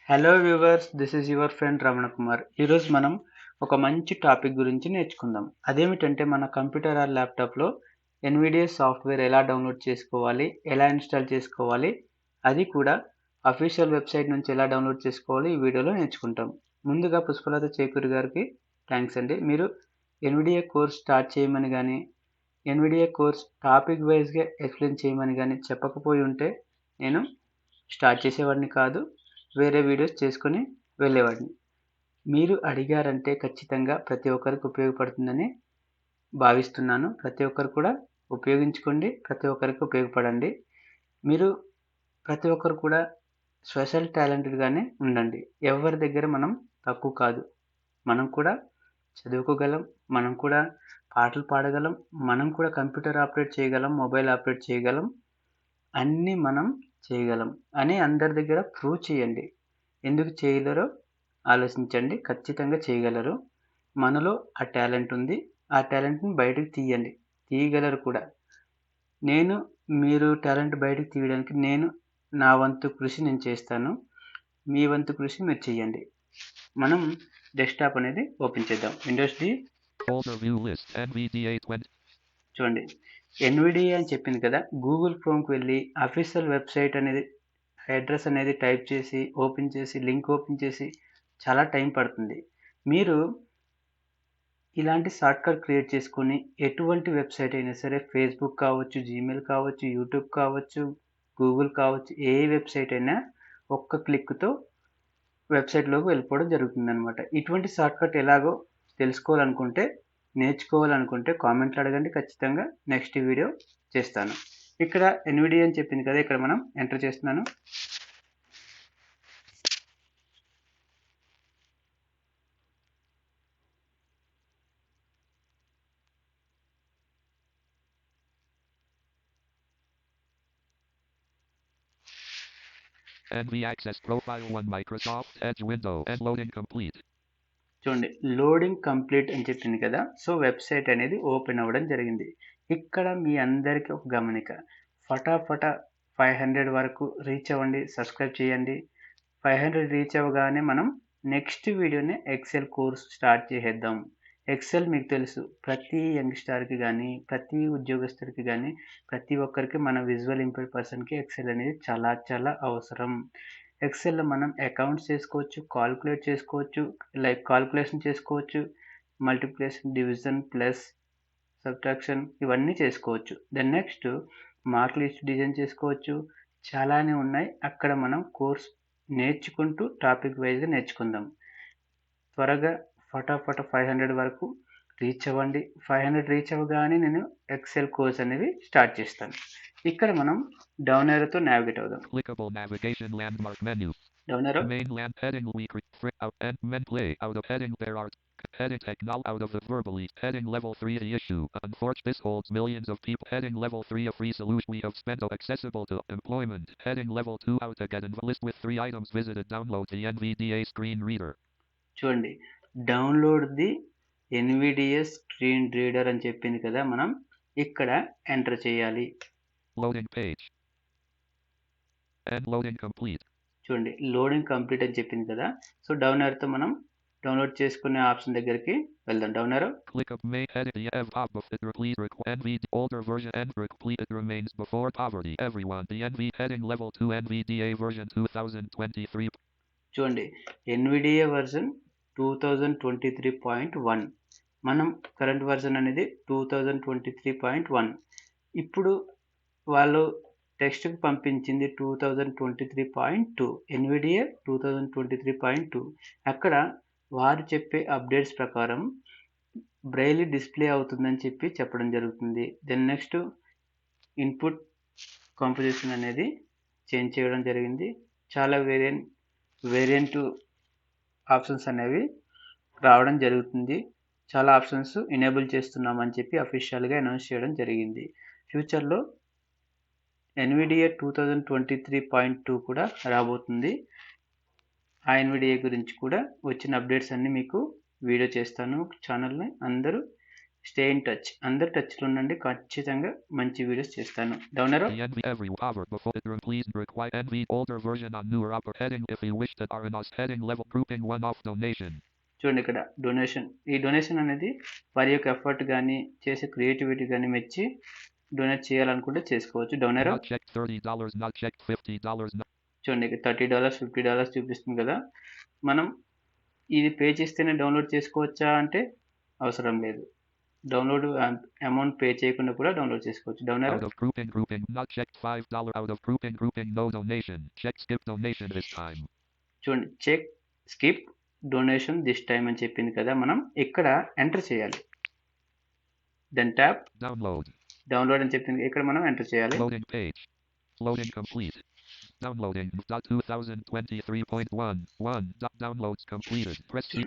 Hello viewers, this is your friend Ramana Kumar. ఈరోజు మనం ఒక మంచి టాపిక్ గురించి నేర్చుకుందాం. అదేమిటంటే మన కంప్యూటర్ ఆర్ ల్యాప్టాప్లో NVDA సాఫ్ట్వేర్ ఎలా డౌన్లోడ్ చేసుకోవాలి, ఎలా ఇన్స్టాల్ చేసుకోవాలి, అది కూడా అఫీషియల్ వెబ్సైట్ నుంచి ఎలా డౌన్లోడ్ చేసుకోవాలి ఈ వీడియోలో నేర్చుకుంటాం. ముందుగా పుష్పలత చేకూరి గారికి థ్యాంక్స్ అండి. మీరు NVDA కోర్స్ స్టార్ట్ చేయమని కానీ NVDA కోర్స్ టాపిక్ వైజ్గా ఎక్స్ప్లెయిన్ చేయమని కానీ చెప్పకపోయి ఉంటే నేను స్టార్ట్ చేసేవాడిని కాదు, వేరే వీడియోస్ చేసుకొని వెళ్ళేవాడిని. మీరు అడిగారంటే ఖచ్చితంగా ప్రతి ఒక్కరికి ఉపయోగపడుతుందని భావిస్తున్నాను. ప్రతి ఒక్కరు కూడా ఉపయోగించుకోండి, ప్రతి ఒక్కరికి ఉపయోగపడండి. మీరు ప్రతి ఒక్కరు కూడా స్పెషల్ టాలెంటెడ్గానే ఉండండి. ఎవరి దగ్గర మనం తక్కువ కాదు. మనం కూడా చదువుకోగలం, మనం కూడా పాటలు పాడగలం, మనం కూడా కంప్యూటర్ ఆపరేట్ చేయగలం, మొబైల్ ఆపరేట్ చేయగలం, అన్నీ మనం చేయగలం అని అందరి దగ్గర ప్రూవ్ చేయండి. ఎందుకు చేయలేరో ఆలోచించండి. ఖచ్చితంగా చేయగలరు. మనలో ఆ టాలెంట్ ఉంది. ఆ టాలెంట్ని బయటకు తీయండి, తీయగలరు కూడా. మీరు టాలెంట్ బయటకు తీయడానికి నా వంతు కృషి నేను చేస్తాను. మీ వంతు కృషి మీరు చేయండి. మనం డెస్క్టాప్ అనేది ఓపెన్ చేద్దాం. విండోస్ డి చూడండి, NVDA అని చెప్పింది కదా, గూగుల్ క్రోమ్కి వెళ్ళి అఫీషియల్ వెబ్సైట్ అనేది అడ్రస్ అనేది టైప్ చేసి ఓపెన్ చేసి లింక్ ఓపెన్ చేసి చాలా టైం పడుతుంది. మీరు ఇలాంటి షార్ట్కట్ క్రియేట్ చేసుకొని ఎటువంటి వెబ్సైట్ అయినా సరే, ఫేస్బుక్ కావచ్చు, జీమెయిల్ కావచ్చు, యూట్యూబ్ కావచ్చు, గూగుల్ కావచ్చు, ఏ వెబ్సైట్ అయినా ఒక్క క్లిక్తో వెబ్సైట్లోకి వెళ్ళిపోవడం జరుగుతుందన్నమాట. ఇటువంటి షార్ట్కట్ ఎలాగో తెలుసుకోవాలనుకుంటే, నేర్చుకోవాలనుకుంటే కామెంట్లు అడగండి, ఖచ్చితంగా నెక్స్ట్ వీడియో చేస్తాను. ఇక్కడ NVDA అని చెప్పింది కదా, ఇక్కడ మనం ఎంటర్ చేస్తున్నాను. NV Access Profile 1 Microsoft Edge window and loading complete. చూడండి, లోడింగ్ కంప్లీట్ అని చెప్పింది కదా. సో వెబ్సైట్ అనేది ఓపెన్ అవ్వడం జరిగింది. ఇక్కడ మీ అందరికీ ఒక గమనిక, ఫటాఫట 500 వరకు రీచ్ అవ్వండి, సబ్స్క్రైబ్ చేయండి. 500 రీచ్ అవ్వగానే మనం నెక్స్ట్ వీడియోని ఎక్సెల్ కోర్స్ స్టార్ట్ చేసేద్దాం. ఎక్సెల్ మీకు తెలుసు, ప్రతి యంగ్స్టర్కి కానీ, ప్రతి ఉద్యోగస్తుడికి కానీ, ప్రతి ఒక్కరికి మన విజువల్ ఇంపైర్డ్ పర్సన్కి ఎక్సెల్ అనేది చాలా చాలా అవసరం. ఎక్సెల్లో మనం అకౌంట్స్ చేసుకోవచ్చు, కాల్కులేట్ చేసుకోవచ్చు, లైక్ కాల్కులేషన్ చేసుకోవచ్చు, మల్టిప్లికేషన్, డివిజన్, ప్లస్, సబ్ట్రాక్షన్, ఇవన్నీ చేసుకోవచ్చు. Then next mark list design చేసుకోవచ్చు. చాలానే ఉన్నాయి. అక్కడ మనం కోర్స్ నేర్చుకుంటూ టాపిక్ వైజ్గా నేర్చుకుందాం. త్వరగా ఫటాఫట 500 వరకు రీచ్ అవ్వండి. 500 రీచ్ అవ్వగానే నేను ఎక్సెల్ కోర్స్ అనేది స్టార్ట్ చేస్తాను. ఇక్కడ మనం డౌన్ ఏరోతో నావిగేట్ అవుదాం. Clickable navigation landmark menu. Down aero Main land heading week out and men play out of heading there are heading technol out of the verbally heading level 3 the issue. Unfortunately this holds millions of people. Heading level 3 a free solution we have spent accessible to employment. Heading level 2 out to get in list with 3 items visited. Download the NVDA screen reader. చూడండి, download the NVDA screen reader అని చెప్పింది కదా, మనం ఇక్కడ enter చేయాలి. Loading page and loading complete. చూడండి, loading complete అని చెప్పింది కదా. సో డౌన్ ఏరోతో మనం డౌన్లోడ్ చేసుకునే ఆప్షన్ దగ్గరికి వెళ్దాం. Down aero click up main edit the top of it please NVD older version and complete it remains before poverty everyone the NV heading level 2 NVDA version 2023. చూడండి, NVDA version 2023.1, మనం current version అనేది 2023.1. ఇప్పుడు వాళ్ళు టెక్స్ట్కి పంపించింది 2023.2, NVDA 2023.2. అక్కడ వారు చెప్పే updates ప్రకారం బ్రైలీ డిస్ప్లే అవుతుందని చెప్పడం జరుగుతుంది. దెన్ నెక్స్ట్ ఇన్పుట్ కాంపోజిషన్ అనేది చేంజ్ చేయడం జరిగింది. చాలా వేరియంట్ ఆప్షన్స్ అనేవి రావడం జరుగుతుంది. చాలా ఆప్షన్స్ ఎనేబుల్ చేస్తున్నామని చెప్పి అఫీషియల్గా అనౌన్స్ చేయడం జరిగింది. ఫ్యూచర్లో NVDA 2023.2 కూడా రాబోతుంది. ఆ NVDA గురించి కూడా వచ్చిన అప్డేట్స్ అన్నీ మీకు వీడియో చేస్తాను. ఛానల్ని అందరూ స్టే ఇన్ టచ్. అందరు టచ్లో ఉండండి. ఖచ్చితంగా మంచి వీడియోస్ చేస్తాను. డౌనరో The NV every hour before it please require NV older version on newer upper heading if you wish that are in us heading level grouping one off donation. చూడండి ఇక్కడ donation. ఈ donation అనేది వారి యొక్క effort కానీ చేసే creativity కానీ మెచ్చి డొనేట్ చేయాలనుకుంటే చేసుకోవచ్చు. డౌనరో Not checked $30, not checked $50. చూడండి ఇక్కడ $30 $50 చూపిస్తుంది కదా. మనం ఇది పే చేస్తేనే డౌన్లోడ్ చేసుకోవచ్చా అంటే అవసరం లేదు. డౌన్లోడ్ అమౌంట్ పే చేయకుండా కూడా డౌన్లోడ్ చేసుకోవచ్చు. డౌనరో Out of grouping not checked $5 out of grouping no donation. Check skip donation this time. చూడండి check skip donation this time అని చెప్పింది కదా. మనం ఇక్కడ ఎంటర్ చేయాలి. దెన్ ట్యాప్ డౌన్లోడ్ అని చెప్పింది. ఇక్కడ మనం ఎంటర్ చేయాలి. Loading page. Loading complete. Downloading. 2023.11. Downloads completed. Press C.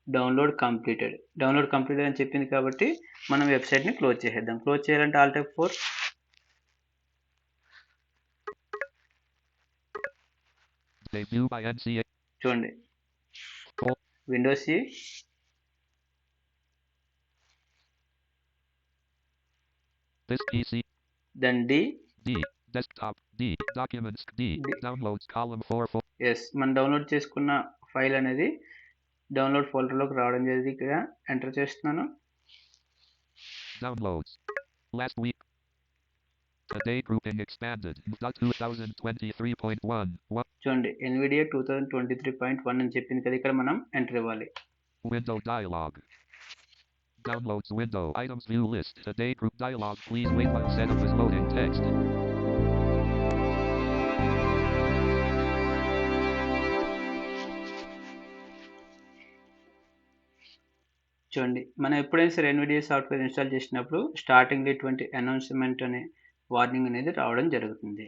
Download completed. Download completed అని చెప్పింది కాబట్టి మనం వెబ్సైట్ని క్లోజ్ చేసేద్దాం. క్లోజ్ చేయాలంటే Alt F4. Debut by NCA. చూడండి windows C this PC then D desktop D documents D downloads column 4 yes మనం download చేసుకున్న ఫైల్ అనేది డౌన్లోడ్ ఫోల్డర్లోకి రావడం జరిగింది. ఇక్కడ ఎంటర్ చేస్తున్నాను. downloads last week today grouping expanded 2023.11 చూడండి NVDA 2023.1 అని చెప్పింది కదా. ఇక్కడ మనం ఎంటర్ ఇవ్వాలి. window dialog downloads window items view list today group dialog please wait while setup is loading text. చూడండి మనం ఎప్పుడైనా సరే NVDA సాఫ్ట్వేర్ ఇన్స్టాల్ చేసినప్పుడు స్టార్టింగ్లో ఇటువంటి అనౌన్స్మెంట్ అనే వార్నింగ్ అనేది రావడం జరుగుతుంది.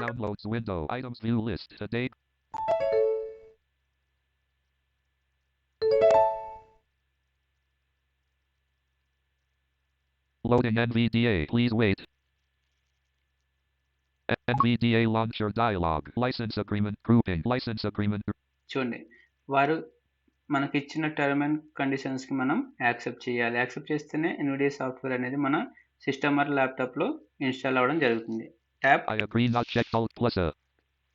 Downloads window items view list today. Loading NVDA please wait. NVDA launcher dialog license agreement grouping license agreement. చూడండి వారు మనకి ఇచ్చిన టర్మ్ అండ్ కండిషన్స్కి మనం యాక్సెప్ట్ చేయాలి. యాక్సెప్ట్ చేస్తేనే NVDA సాఫ్ట్వేర్ అనేది మన సిస్టమ్ ఆర్ ల్యాప్టాప్లో ఇన్స్టాల్ అవ్వడం జరుగుతుంది. Tap I agree not check alt plus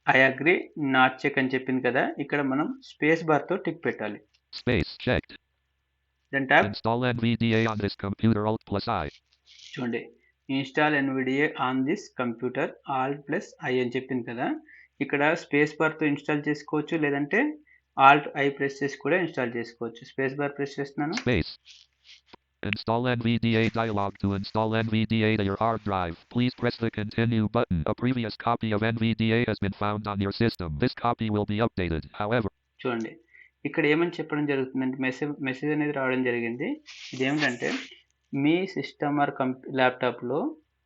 I agree not check అని చెప్పింది కదా. ఇక్కడ మనం స్పేస్ బార్తో టిక్ పెట్టాలి. space checked. Then tap install NVDA on this computer alt plus I. చూడండి install NVDA on this computer Alt plus I అని చెప్పింది కదా. ఇక్కడ స్పేస్ బార్తో ఇన్స్టాల్ చేసుకోవచ్చు, లేదంటే Alt I ప్రెస్ చేసి కూడా ఇన్స్టాల్ చేసుకోవచ్చు. స్పేస్ బార్ ప్రెస్ చేస్తున్నాను. Space. Install NVDA dialog to install NVDA to your hard drive. Please press the continue button. A previous copy of NVDA has been found on your system. This copy will be updated. However, చూడండి ఇక్కడ ఏమని చెప్పడం జరుగుతుందంటే message అనేది రావడం జరిగింది. ఇదేమిటంటే మీ system are ల్యాప్టాప్లో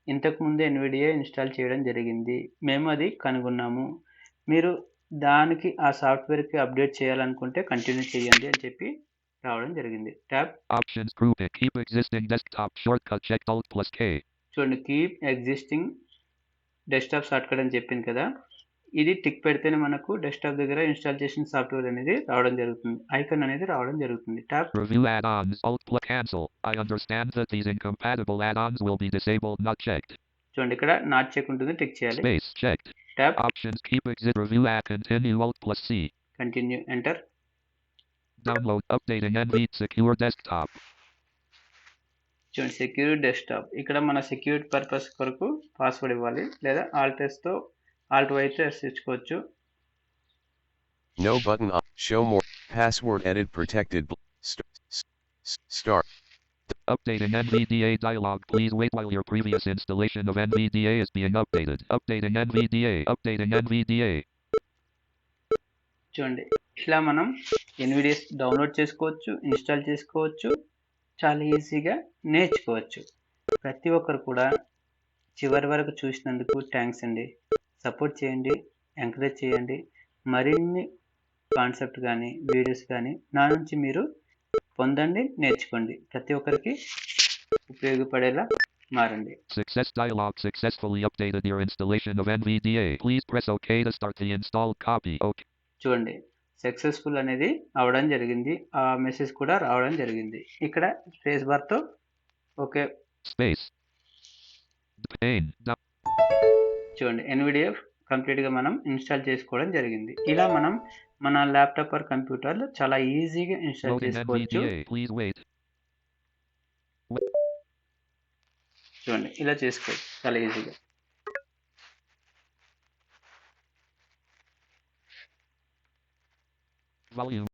ఇంతకుముందే NVDA ఇన్స్టాల్ చేయడం జరిగింది. మేము అది కనుగొన్నాము. మీరు దానికి ఆ సాఫ్ట్వేర్కి అప్డేట్ చేయాలనుకుంటే కంటిన్యూ చేయండి అని చెప్పి రావడం జరిగింది. Tap options grouping keep existing desktop shortcut checked alt plus K. చూడండి కీప్ ఎగ్జిస్టింగ్ డెస్క్టాప్ షార్ట్కట్ అని చెప్పింది కదా. ఇది టిక్ పెడితేనే మనకు డెస్క్టాప్ దగ్గర ఇన్స్టాల్ చేసిన సాఫ్ట్వేర్ అనేది రావడం జరుగుతుంది. ఐకాన్ అనేది రావడం జరుగుతుంది. Tap Review add-ons alt plus cancel. I understand that these incompatible add-ons will be disabled not checked. చూడండి ఇక్కడ నాట్ చెక్ ఉంటుంది, టిక్ చేయాలి. Space checked. Tap Options keep exit review add continue alt plus C. Continue enter. Download updating NV secure desktop. చూడండి secure desktop. ఇక్కడ మన security purpose కొరకు password ఇవ్వాలి, లేదా Alt Y తో ఇచ్చుకోవచ్చు. No button on. Show more. Password edit protected. Start. Updating NVDA dialog. Please wait while your previous installation of NVDA is being updated. Updating NVDA. Updating NVDA. చూడండి ఇలా మనం NVDA download చేసుకోవచ్చు, install చేసుకోవచ్చు, చాలా ఈజీగా నేర్చుకోవచ్చు. ప్రతి ఒక్కరు కూడా చివరి వరకు చూసినందుకు థ్యాంక్స్ అండి. సపోర్ట్ చేయండి, ఎంకరేజ్ చేయండి. మరిన్ని కాన్సెప్ట్ కానీ వీడియోస్ కానీ నా నుంచి మీరు పొందండి, నేర్చుకోండి. ప్రతి ఒక్కరికి ఉపయోగపడేలా మారండి. Success dialog successfully updated your installation of NVDA. Please press OK to start the installed copy. OK. చూడండి సక్సెస్ఫుల్ అనేది అవ్వడం జరిగింది. ఆ మెసేజ్ కూడా రావడం జరిగింది. ఇక్కడ స్పేస్ బార్‌తో ఓకే. Space. Pane. చూడండి NVDA కంప్లీట్‌గా మనం ఇన్‌స్టాల్ చేసుకోవడం జరిగింది. ఇలా మనం మన ల్యాప్‌టాప్ ఆర్ కంప్యూటర్‌లో చాలా ఈజీగా ఇన్‌స్టాల్ Loading చేసుకోవచ్చు. NVDA. Please wait. చూడండి ఇలా చేసుకోవచ్చు చాలా ఈజీగా. Volume.